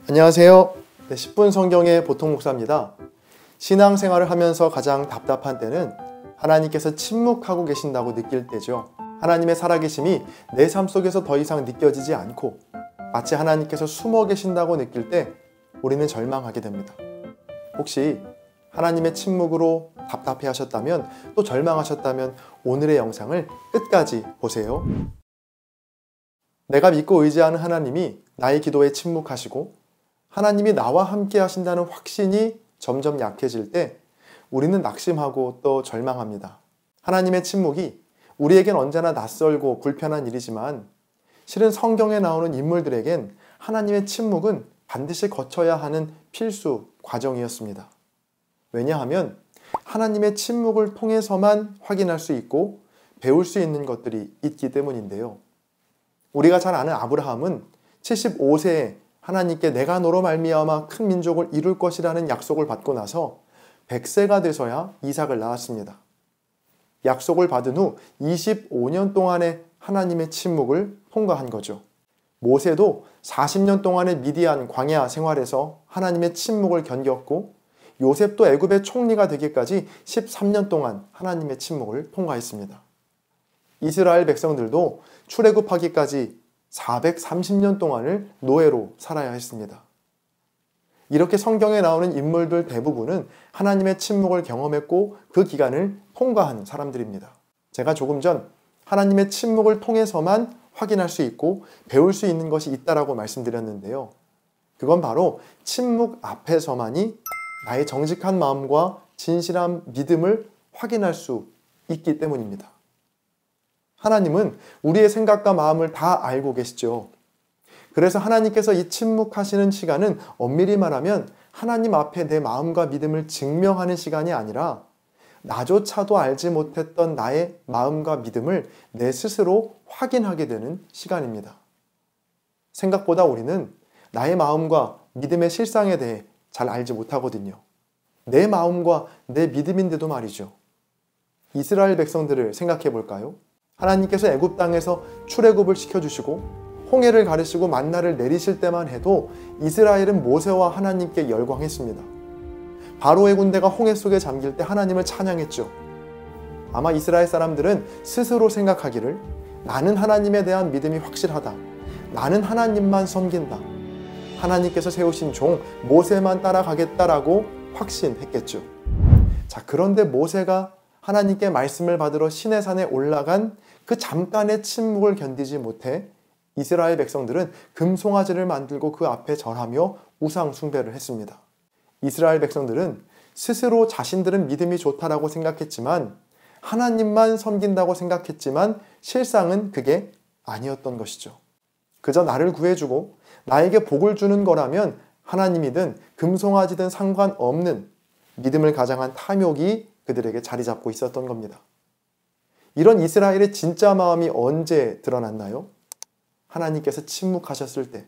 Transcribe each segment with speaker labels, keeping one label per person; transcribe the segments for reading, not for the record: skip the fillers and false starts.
Speaker 1: 안녕하세요. 10분 성경의 보통 목사입니다. 신앙생활을 하면서 가장 답답한 때는 하나님께서 침묵하고 계신다고 느낄 때죠. 하나님의 살아계심이 내 삶 속에서 더 이상 느껴지지 않고 마치 하나님께서 숨어 계신다고 느낄 때 우리는 절망하게 됩니다. 혹시 하나님의 침묵으로 답답해 하셨다면, 또 절망하셨다면 오늘의 영상을 끝까지 보세요. 내가 믿고 의지하는 하나님이 나의 기도에 침묵하시고 하나님이 나와 함께 하신다는 확신이 점점 약해질 때 우리는 낙심하고 또 절망합니다. 하나님의 침묵이 우리에겐 언제나 낯설고 불편한 일이지만 실은 성경에 나오는 인물들에겐 하나님의 침묵은 반드시 거쳐야 하는 필수 과정이었습니다. 왜냐하면 하나님의 침묵을 통해서만 확인할 수 있고 배울 수 있는 것들이 있기 때문인데요. 우리가 잘 아는 아브라함은 75세에 하나님께 내가 너로 말미암아 큰 민족을 이룰 것이라는 약속을 받고 나서 100세가 돼서야 이삭을 낳았습니다. 약속을 받은 후 25년 동안의 하나님의 침묵을 통과한 거죠. 모세도 40년 동안의 미디안 광야 생활에서 하나님의 침묵을 견뎠고, 요셉도 애굽의 총리가 되기까지 13년 동안 하나님의 침묵을 통과했습니다. 이스라엘 백성들도 출애굽하기까지 430년 동안을 노예로 살아야 했습니다. 이렇게 성경에 나오는 인물들 대부분은 하나님의 침묵을 경험했고 그 기간을 통과한 사람들입니다. 제가 조금 전 하나님의 침묵을 통해서만 확인할 수 있고 배울 수 있는 것이 있다라고 말씀드렸는데요. 그건 바로 침묵 앞에서만이 나의 정직한 마음과 진실한 믿음을 확인할 수 있기 때문입니다. 하나님은 우리의 생각과 마음을 다 알고 계시죠. 그래서 하나님께서 이 침묵하시는 시간은 엄밀히 말하면 하나님 앞에 내 마음과 믿음을 증명하는 시간이 아니라 나조차도 알지 못했던 나의 마음과 믿음을 내 스스로 확인하게 되는 시간입니다. 생각보다 우리는 나의 마음과 믿음의 실상에 대해 잘 알지 못하거든요. 내 마음과 내 믿음인데도 말이죠. 이스라엘 백성들을 생각해 볼까요? 하나님께서 애굽 땅에서 출애굽을 시켜주시고 홍해를 가르시고 만나를 내리실 때만 해도 이스라엘은 모세와 하나님께 열광했습니다. 바로의 군대가 홍해 속에 잠길 때 하나님을 찬양했죠. 아마 이스라엘 사람들은 스스로 생각하기를 나는 하나님에 대한 믿음이 확실하다. 나는 하나님만 섬긴다. 하나님께서 세우신 종 모세만 따라가겠다라고 확신했겠죠. 자, 그런데 모세가 하나님께 말씀을 받으러 시내산에 올라간 그 잠깐의 침묵을 견디지 못해 이스라엘 백성들은 금송아지를 만들고 그 앞에 절하며 우상 숭배를 했습니다. 이스라엘 백성들은 스스로 자신들은 믿음이 좋다라고 생각했지만, 하나님만 섬긴다고 생각했지만 실상은 그게 아니었던 것이죠. 그저 나를 구해주고 나에게 복을 주는 거라면 하나님이든 금송아지든 상관없는 믿음을 가장한 탐욕이 그들에게 자리 잡고 있었던 겁니다. 이런 이스라엘의 진짜 마음이 언제 드러났나요? 하나님께서 침묵하셨을 때,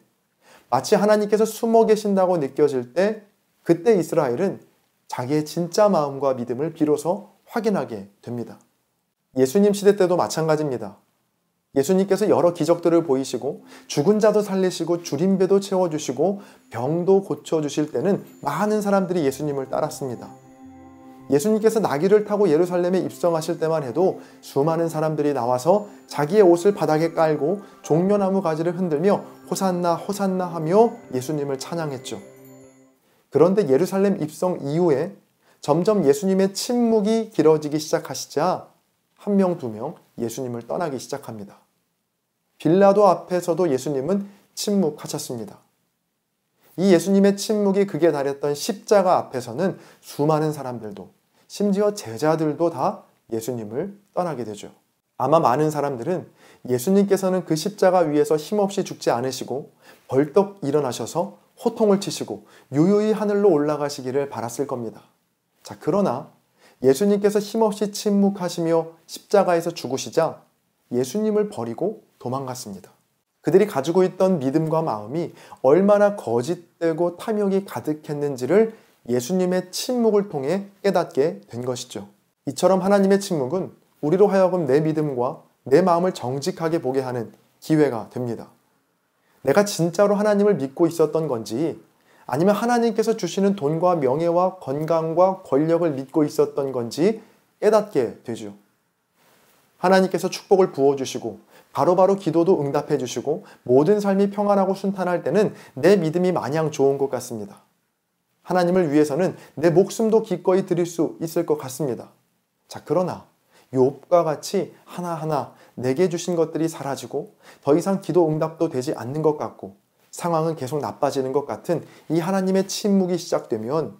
Speaker 1: 마치 하나님께서 숨어 계신다고 느껴질 때, 그때 이스라엘은 자기의 진짜 마음과 믿음을 비로소 확인하게 됩니다. 예수님 시대 때도 마찬가지입니다. 예수님께서 여러 기적들을 보이시고 죽은 자도 살리시고 줄인 배도 채워주시고 병도 고쳐주실 때는 많은 사람들이 예수님을 따랐습니다. 예수님께서 나귀를 타고 예루살렘에 입성하실 때만 해도 수많은 사람들이 나와서 자기의 옷을 바닥에 깔고 종려나무 가지를 흔들며 호산나 호산나 하며 예수님을 찬양했죠. 그런데 예루살렘 입성 이후에 점점 예수님의 침묵이 길어지기 시작하시자 한 명, 두 명 예수님을 떠나기 시작합니다. 빌라도 앞에서도 예수님은 침묵하셨습니다. 이 예수님의 침묵이 극에 달했던 십자가 앞에서는 수많은 사람들도, 심지어 제자들도 다 예수님을 떠나게 되죠. 아마 많은 사람들은 예수님께서는 그 십자가 위에서 힘없이 죽지 않으시고 벌떡 일어나셔서 호통을 치시고 유유히 하늘로 올라가시기를 바랐을 겁니다. 자, 그러나 예수님께서 힘없이 침묵하시며 십자가에서 죽으시자 예수님을 버리고 도망갔습니다. 그들이 가지고 있던 믿음과 마음이 얼마나 거짓되고 탐욕이 가득했는지를 예수님의 침묵을 통해 깨닫게 된 것이죠. 이처럼 하나님의 침묵은 우리로 하여금 내 믿음과 내 마음을 정직하게 보게 하는 기회가 됩니다. 내가 진짜로 하나님을 믿고 있었던 건지, 아니면 하나님께서 주시는 돈과 명예와 건강과 권력을 믿고 있었던 건지 깨닫게 되죠. 하나님께서 축복을 부어주시고 바로바로 기도도 응답해 주시고 모든 삶이 평안하고 순탄할 때는 내 믿음이 마냥 좋은 것 같습니다. 하나님을 위해서는 내 목숨도 기꺼이 드릴 수 있을 것 같습니다. 자, 그러나 욥과 같이 하나하나 내게 주신 것들이 사라지고 더 이상 기도 응답도 되지 않는 것 같고 상황은 계속 나빠지는 것 같은 이 하나님의 침묵이 시작되면,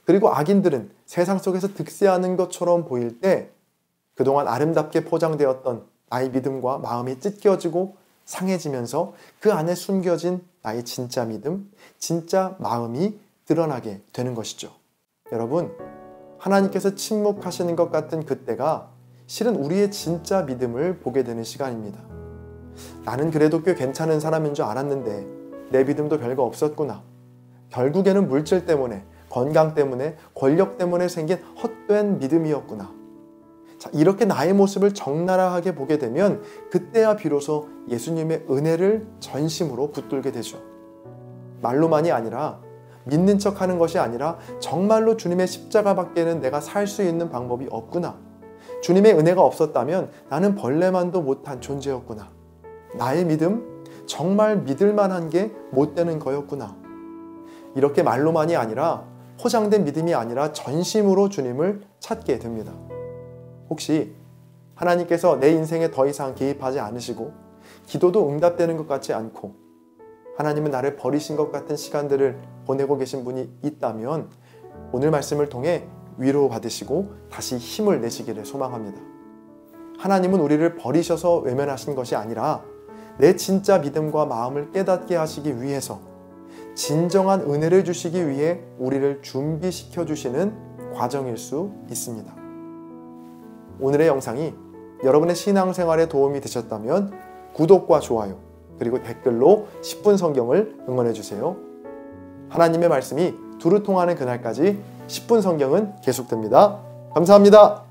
Speaker 1: 그리고 악인들은 세상 속에서 득세하는 것처럼 보일 때 그동안 아름답게 포장되었던 나의 믿음과 마음이 찢겨지고 상해지면서 그 안에 숨겨진 나의 진짜 믿음, 진짜 마음이 드러나게 되는 것이죠. 여러분, 하나님께서 침묵하시는 것 같은 그때가 실은 우리의 진짜 믿음을 보게 되는 시간입니다. 나는 그래도 꽤 괜찮은 사람인 줄 알았는데 내 믿음도 별거 없었구나. 결국에는 물질 때문에, 건강 때문에, 권력 때문에 생긴 헛된 믿음이었구나. 자, 이렇게 나의 모습을 적나라하게 보게 되면 그때야 비로소 예수님의 은혜를 전심으로 붙들게 되죠. 말로만이 아니라, 믿는 척하는 것이 아니라 정말로 주님의 십자가밖에는 내가 살 수 있는 방법이 없구나. 주님의 은혜가 없었다면 나는 벌레만도 못한 존재였구나. 나의 믿음, 정말 믿을 만한 게 못 되는 거였구나. 이렇게 말로만이 아니라, 포장된 믿음이 아니라 전심으로 주님을 찾게 됩니다. 혹시 하나님께서 내 인생에 더 이상 개입하지 않으시고 기도도 응답되는 것 같지 않고 하나님은 나를 버리신 것 같은 시간들을 보내고 계신 분이 있다면 오늘 말씀을 통해 위로받으시고 다시 힘을 내시기를 소망합니다. 하나님은 우리를 버리셔서 외면하신 것이 아니라 내 진짜 믿음과 마음을 깨닫게 하시기 위해서, 진정한 은혜를 주시기 위해 우리를 준비시켜 주시는 과정일 수 있습니다. 오늘의 영상이 여러분의 신앙생활에 도움이 되셨다면 구독과 좋아요, 그리고 댓글로 10분 성경을 응원해 주세요. 하나님의 말씀이 두루 통하는 그날까지 10분 성경은 계속됩니다. 감사합니다.